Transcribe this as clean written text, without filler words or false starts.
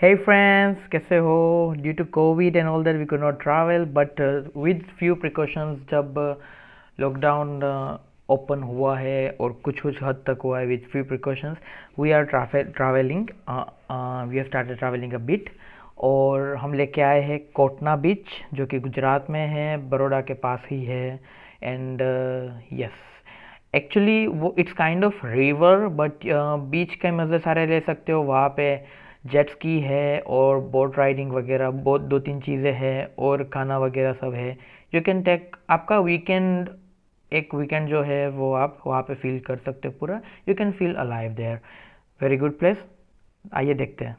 Hey friends, कैसे हो? Due to COVID and all that, we could not travel, but with few precautions, जब lockdown open हुआ है और कुछ कुछ हद तक हुआ है, with few precautions, we are traveling. We have started traveling a bit. और हम लेके आए हैं कोटना बीच, जो कि गुजरात में है, बड़ौदा के पास ही है. एंड यस, एक्चुअली वो it's kind of river, but beach के मज़े सारे ले सकते हो वहाँ पे. जेटस्की है और बोट राइडिंग वगैरह बहुत दो तीन चीज़ें हैं, और खाना वगैरह सब है. यू कैन टेक आपका वीकेंड, एक वीकेंड जो है वो आप वहाँ पे फील कर सकते हो पूरा. You can feel alive there. Very good place. आइए देखते हैं.